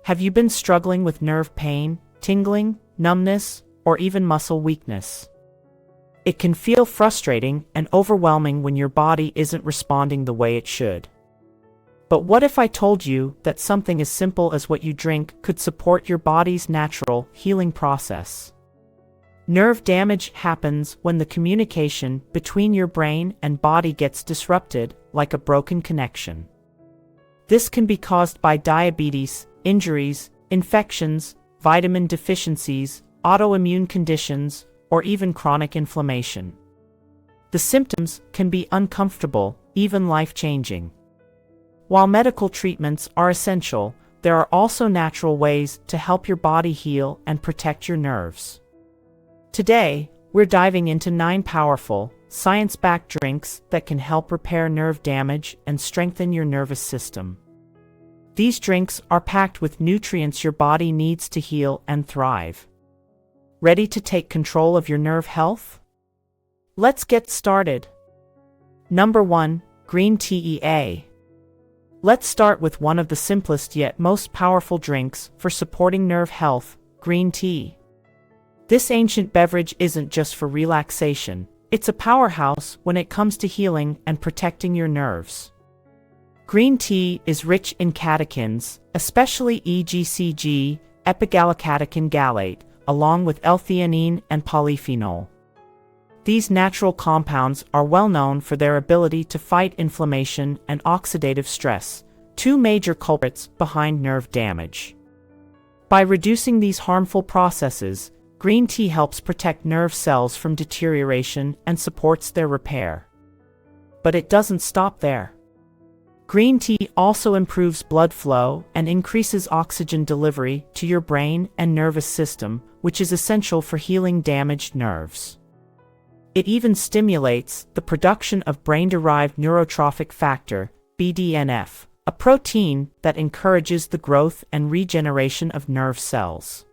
Have you been struggling with nerve pain, tingling, numbness, or even muscle weakness? It can feel frustrating and overwhelming when your body isn't responding the way it should. But what if I told you that something as simple as what you drink could support your body's natural healing process? Nerve damage happens when the communication between your brain and body gets disrupted, like a broken connection. This can be caused by diabetes, injuries, infections, vitamin deficiencies, autoimmune conditions, or even chronic inflammation. The symptoms can be uncomfortable, even life-changing. While medical treatments are essential, there are also natural ways to help your body heal and protect your nerves. Today, we're diving into 9 powerful, science-backed drinks that can help repair nerve damage and strengthen your nervous system. These drinks are packed with nutrients your body needs to heal and thrive. Ready to take control of your nerve health? Let's get started. Number 1. Green Tea. Let's start with one of the simplest yet most powerful drinks for supporting nerve health, green tea. This ancient beverage isn't just for relaxation, it's a powerhouse when it comes to healing and protecting your nerves. Green tea is rich in catechins, especially EGCG, epigallocatechin gallate, along with L-theanine and polyphenol. These natural compounds are well known for their ability to fight inflammation and oxidative stress, 2 major culprits behind nerve damage. By reducing these harmful processes, green tea helps protect nerve cells from deterioration and supports their repair. But it doesn't stop there. Green tea also improves blood flow and increases oxygen delivery to your brain and nervous system, which is essential for healing damaged nerves. It even stimulates the production of brain-derived neurotrophic factor, BDNF, a protein that encourages the growth and regeneration of nerve cells.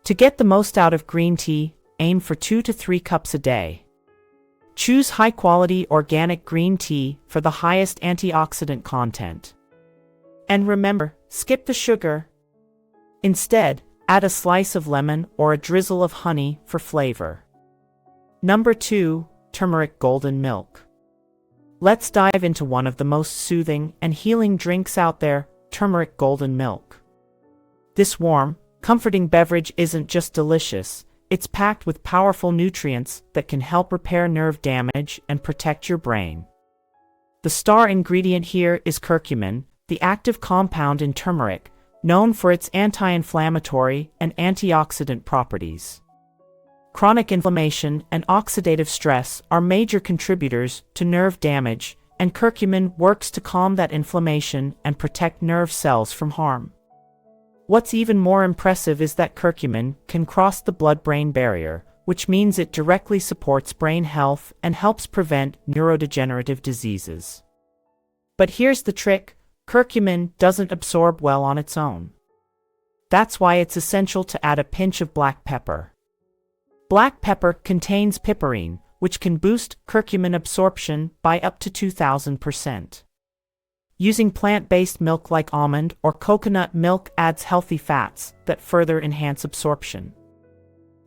To get the most out of green tea, aim for 2 to 3 cups a day. Choose high-quality organic green tea for the highest antioxidant content. And remember, skip the sugar. Instead, add a slice of lemon or a drizzle of honey for flavor. Number 2. Turmeric golden milk. Let's dive into one of the most soothing and healing drinks out there, turmeric golden milk. This warm, comforting beverage isn't just delicious, it's packed with powerful nutrients that can help repair nerve damage and protect your brain. The star ingredient here is curcumin, the active compound in turmeric, known for its anti-inflammatory and antioxidant properties. Chronic inflammation and oxidative stress are major contributors to nerve damage, and curcumin works to calm that inflammation and protect nerve cells from harm. What's even more impressive is that curcumin can cross the blood-brain barrier, which means it directly supports brain health and helps prevent neurodegenerative diseases. But here's the trick: curcumin doesn't absorb well on its own. That's why it's essential to add a pinch of black pepper. Black pepper contains piperine, which can boost curcumin absorption by up to 2,000%. Using plant-based milk like almond or coconut milk adds healthy fats that further enhance absorption.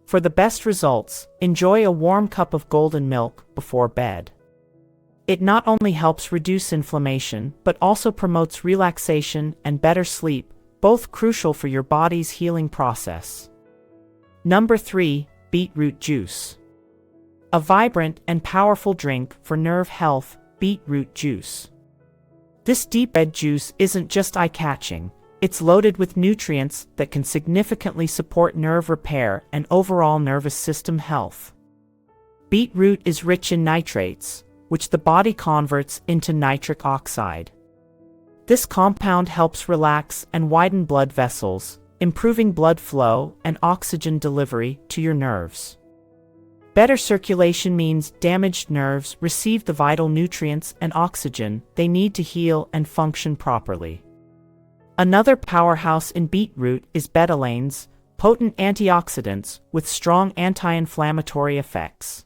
For the best results, enjoy a warm cup of golden milk before bed. It not only helps reduce inflammation, but also promotes relaxation and better sleep, both crucial for your body's healing process. Number 3. Beetroot Juice. A vibrant and powerful drink for nerve health, beetroot juice. This deep red juice isn't just eye-catching, it's loaded with nutrients that can significantly support nerve repair and overall nervous system health. Beetroot is rich in nitrates, which the body converts into nitric oxide. This compound helps relax and widen blood vessels, improving blood flow and oxygen delivery to your nerves. Better circulation means damaged nerves receive the vital nutrients and oxygen they need to heal and function properly. Another powerhouse in beetroot is betalains, potent antioxidants with strong anti-inflammatory effects.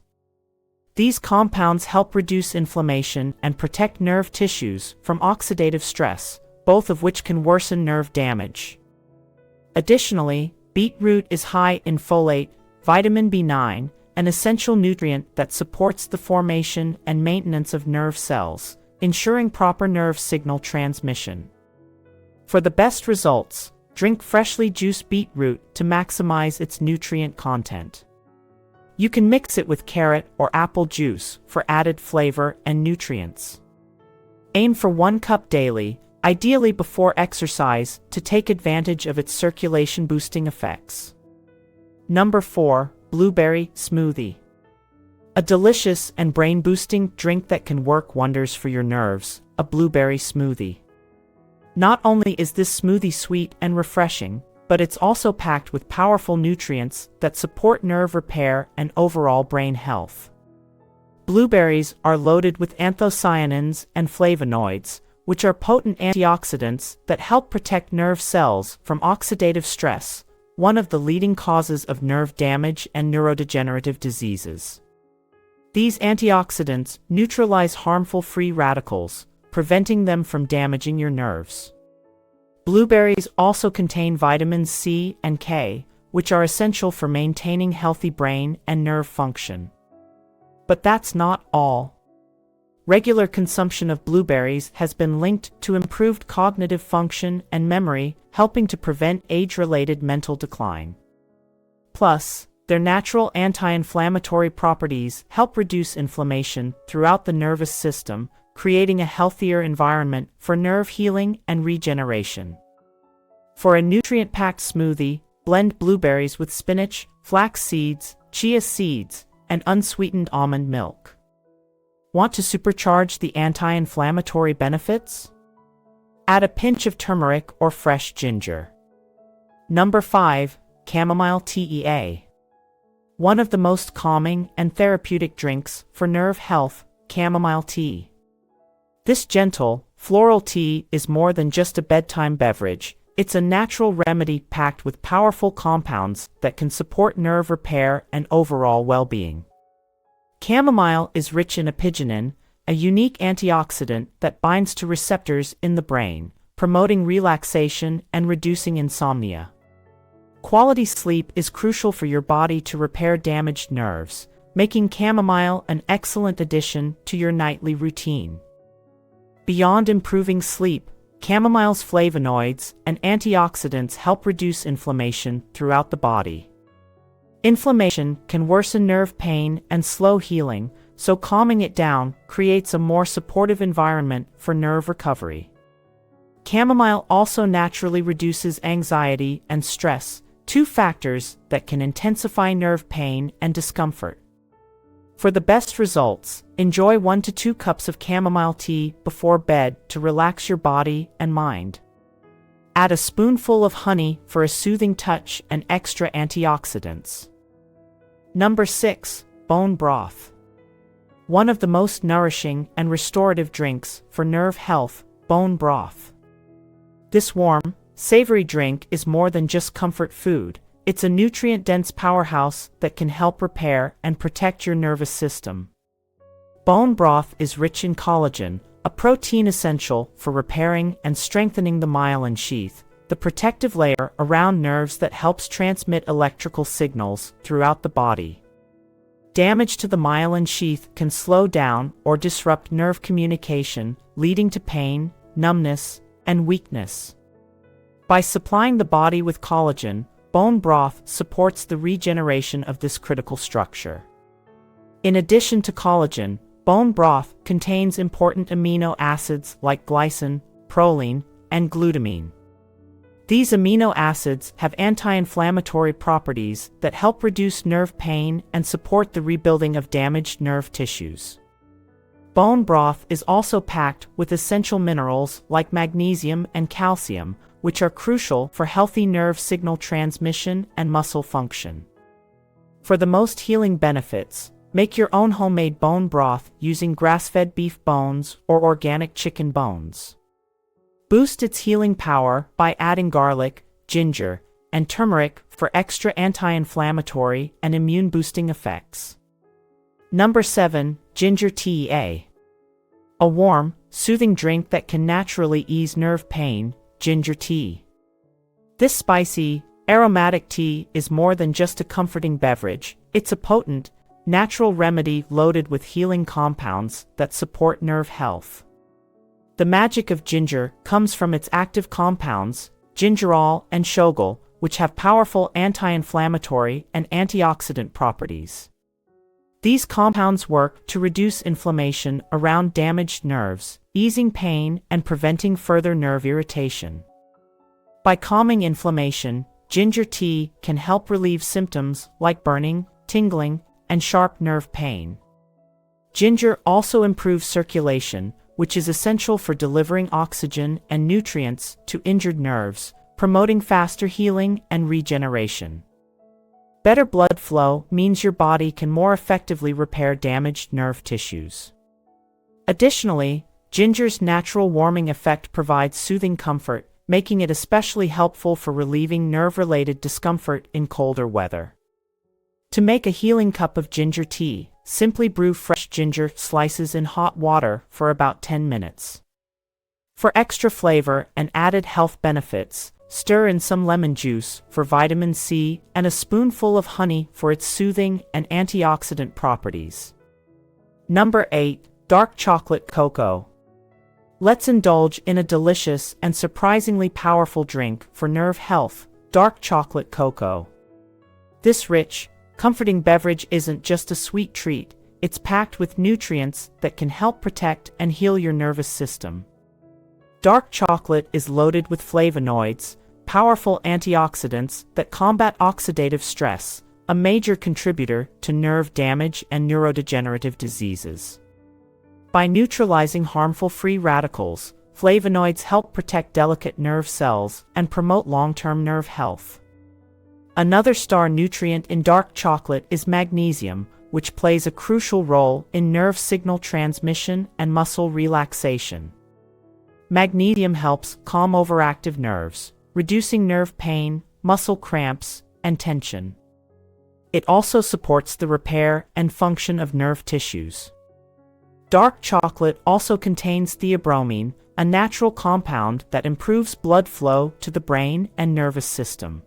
These compounds help reduce inflammation and protect nerve tissues from oxidative stress, both of which can worsen nerve damage. Additionally, beetroot is high in folate, vitamin B9, an essential nutrient that supports the formation and maintenance of nerve cells, ensuring proper nerve signal transmission. For the best results, drink freshly juiced beetroot to maximize its nutrient content. You can mix it with carrot or apple juice for added flavor and nutrients. Aim for 1 cup daily, ideally before exercise, to take advantage of its circulation-boosting effects. Number 4. Blueberry smoothie. A delicious and brain-boosting drink that can work wonders for your nerves, a blueberry smoothie. Not only is this smoothie sweet and refreshing, but it's also packed with powerful nutrients that support nerve repair and overall brain health. Blueberries are loaded with anthocyanins and flavonoids, which are potent antioxidants that help protect nerve cells from oxidative stress, one of the leading causes of nerve damage and neurodegenerative diseases. These antioxidants neutralize harmful free radicals, preventing them from damaging your nerves. Blueberries also contain vitamins C and K, which are essential for maintaining healthy brain and nerve function. But that's not all. Regular consumption of blueberries has been linked to improved cognitive function and memory, helping to prevent age-related mental decline. Plus, their natural anti-inflammatory properties help reduce inflammation throughout the nervous system, creating a healthier environment for nerve healing and regeneration. For a nutrient-packed smoothie, blend blueberries with spinach, flax seeds, chia seeds, and unsweetened almond milk. Want to supercharge the anti-inflammatory benefits? Add a pinch of turmeric or fresh ginger. Number 5. Chamomile Tea. One of the most calming and therapeutic drinks for nerve health, chamomile tea. This gentle, floral tea is more than just a bedtime beverage. It's a natural remedy packed with powerful compounds that can support nerve repair and overall well-being. Chamomile is rich in apigenin, a unique antioxidant that binds to receptors in the brain, promoting relaxation and reducing insomnia. Quality sleep is crucial for your body to repair damaged nerves, making chamomile an excellent addition to your nightly routine. Beyond improving sleep, chamomile's flavonoids and antioxidants help reduce inflammation throughout the body. Inflammation can worsen nerve pain and slow healing, so calming it down creates a more supportive environment for nerve recovery. Chamomile also naturally reduces anxiety and stress, two factors that can intensify nerve pain and discomfort. For the best results, enjoy 1 to 2 cups of chamomile tea before bed to relax your body and mind. Add a spoonful of honey for a soothing touch and extra antioxidants. Number 6. Bone broth. One of the most nourishing and restorative drinks for nerve health, bone broth. This warm, savory drink is more than just comfort food. It's a nutrient-dense powerhouse that can help repair and protect your nervous system. Bone broth is rich in collagen, a protein essential for repairing and strengthening the myelin sheath, the protective layer around nerves that helps transmit electrical signals throughout the body. Damage to the myelin sheath can slow down or disrupt nerve communication, leading to pain, numbness, and weakness. By supplying the body with collagen, bone broth supports the regeneration of this critical structure. In addition to collagen, bone broth contains important amino acids like glycine, proline, and glutamine. These amino acids have anti-inflammatory properties that help reduce nerve pain and support the rebuilding of damaged nerve tissues. Bone broth is also packed with essential minerals like magnesium and calcium, which are crucial for healthy nerve signal transmission and muscle function. For the most healing benefits, make your own homemade bone broth using grass-fed beef bones or organic chicken bones. Boost its healing power by adding garlic, ginger, and turmeric for extra anti-inflammatory and immune-boosting effects. Number 7. Ginger tea. A warm, soothing drink that can naturally ease nerve pain, ginger tea. This spicy, aromatic tea is more than just a comforting beverage. It's a potent, natural remedy loaded with healing compounds that support nerve health. The magic of ginger comes from its active compounds, gingerol and shogal, which have powerful anti-inflammatory and antioxidant properties. These compounds work to reduce inflammation around damaged nerves, easing pain and preventing further nerve irritation. By calming inflammation, ginger tea can help relieve symptoms like burning, tingling, and sharp nerve pain. Ginger also improves circulation, which is essential for delivering oxygen and nutrients to injured nerves, promoting faster healing and regeneration. Better blood flow means your body can more effectively repair damaged nerve tissues. Additionally, ginger's natural warming effect provides soothing comfort, making it especially helpful for relieving nerve-related discomfort in colder weather. To make a healing cup of ginger tea, simply brew fresh ginger slices in hot water for about 10 minutes. For extra flavor and added health benefits, stir in some lemon juice for vitamin C and a spoonful of honey for its soothing and antioxidant properties. Number 8. Dark chocolate cocoa. Let's indulge in a delicious and surprisingly powerful drink for nerve health, dark chocolate cocoa. This rich, comforting beverage isn't just a sweet treat, it's packed with nutrients that can help protect and heal your nervous system. Dark chocolate is loaded with flavonoids, powerful antioxidants that combat oxidative stress, a major contributor to nerve damage and neurodegenerative diseases. By neutralizing harmful free radicals, flavonoids help protect delicate nerve cells and promote long-term nerve health. Another star nutrient in dark chocolate is magnesium, which plays a crucial role in nerve signal transmission and muscle relaxation. Magnesium helps calm overactive nerves, reducing nerve pain, muscle cramps, and tension. It also supports the repair and function of nerve tissues. Dark chocolate also contains theobromine, a natural compound that improves blood flow to the brain and nervous system.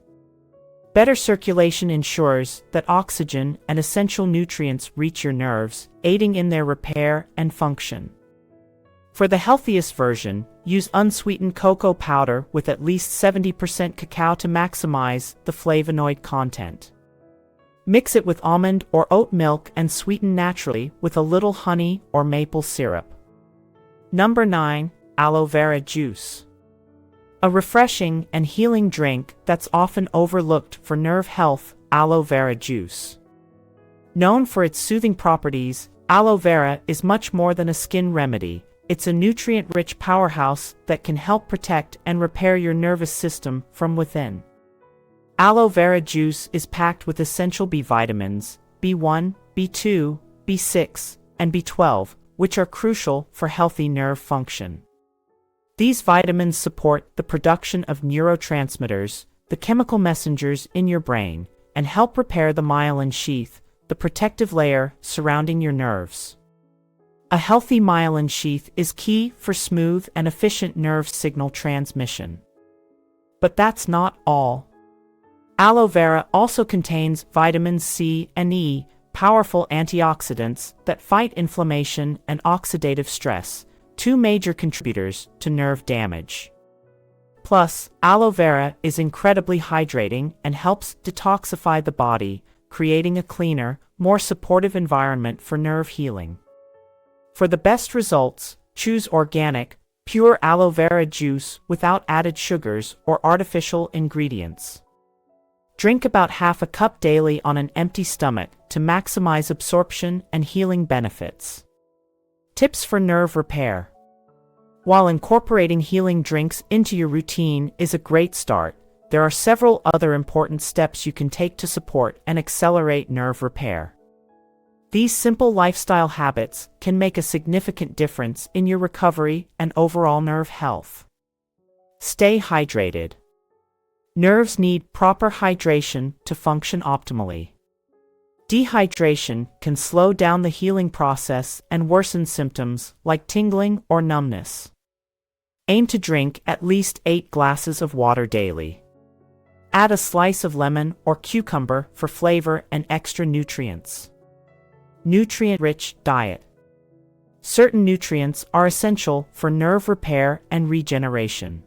Better circulation ensures that oxygen and essential nutrients reach your nerves, aiding in their repair and function. For the healthiest version, use unsweetened cocoa powder with at least 70% cacao to maximize the flavonoid content. Mix it with almond or oat milk and sweeten naturally with a little honey or maple syrup. Number 9. Aloe Vera Juice. A refreshing and healing drink that's often overlooked for nerve health, aloe vera juice. Known for its soothing properties, aloe vera is much more than a skin remedy. It's a nutrient-rich powerhouse that can help protect and repair your nervous system from within. Aloe vera juice is packed with essential B vitamins, B1, B2, B6, and B12, which are crucial for healthy nerve function. These vitamins support the production of neurotransmitters, the chemical messengers in your brain, and help repair the myelin sheath, the protective layer surrounding your nerves. A healthy myelin sheath is key for smooth and efficient nerve signal transmission. But that's not all. Aloe vera also contains vitamins C and E, powerful antioxidants that fight inflammation and oxidative stress, two major contributors to nerve damage. Plus, aloe vera is incredibly hydrating and helps detoxify the body, creating a cleaner, more supportive environment for nerve healing. For the best results, choose organic, pure aloe vera juice without added sugars or artificial ingredients. Drink about half a cup daily on an empty stomach to maximize absorption and healing benefits. Tips for nerve repair. While incorporating healing drinks into your routine is a great start, there are several other important steps you can take to support and accelerate nerve repair. These simple lifestyle habits can make a significant difference in your recovery and overall nerve health. Stay hydrated. Nerves need proper hydration to function optimally. Dehydration can slow down the healing process and worsen symptoms like tingling or numbness. Aim to drink at least 8 glasses of water daily. Add a slice of lemon or cucumber for flavor and extra nutrients. Nutrient-rich diet. Certain nutrients are essential for nerve repair and regeneration.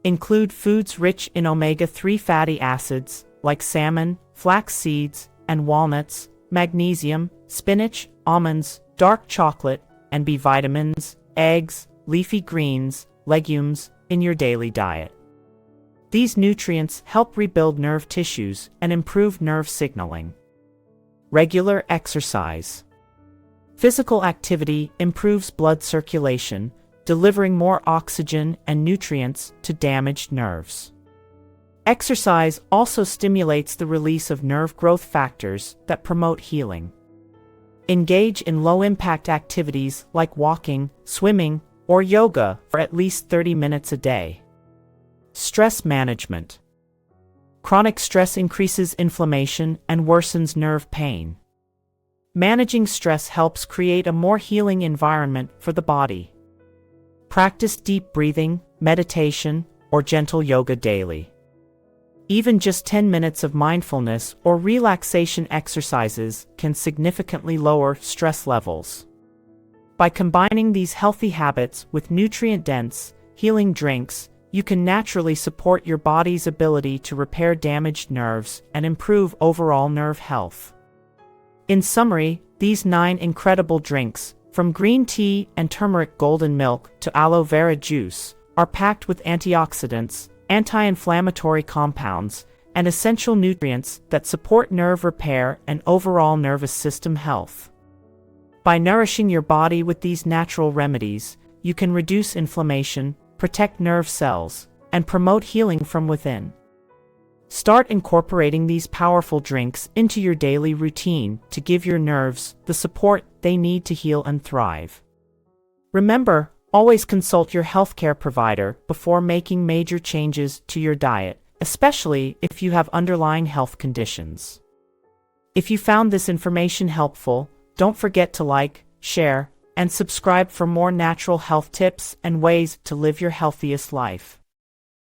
Include foods rich in omega-3 fatty acids like salmon, flax seeds, and walnuts, magnesium, spinach, almonds, dark chocolate, and B vitamins, eggs, leafy greens, legumes in your daily diet. These nutrients help rebuild nerve tissues and improve nerve signaling. Regular exercise. Physical activity improves blood circulation, delivering more oxygen and nutrients to damaged nerves. Exercise also stimulates the release of nerve growth factors that promote healing. Engage in low-impact activities like walking, swimming, or yoga for at least 30 minutes a day. Stress management. Chronic stress increases inflammation and worsens nerve pain. Managing stress helps create a more healing environment for the body. Practice deep breathing, meditation, or gentle yoga daily. Even just 10 minutes of mindfulness or relaxation exercises can significantly lower stress levels. By combining these healthy habits with nutrient-dense, healing drinks, you can naturally support your body's ability to repair damaged nerves and improve overall nerve health. In summary, these 9 incredible drinks, from green tea and turmeric golden milk to aloe vera juice, are packed with antioxidants, anti-inflammatory compounds, and essential nutrients that support nerve repair and overall nervous system health. By nourishing your body with these natural remedies, you can reduce inflammation, protect nerve cells, and promote healing from within. Start incorporating these powerful drinks into your daily routine to give your nerves the support they need to heal and thrive. Remember, always consult your healthcare provider before making major changes to your diet, especially if you have underlying health conditions. If you found this information helpful, don't forget to like, share, and subscribe for more natural health tips and ways to live your healthiest life.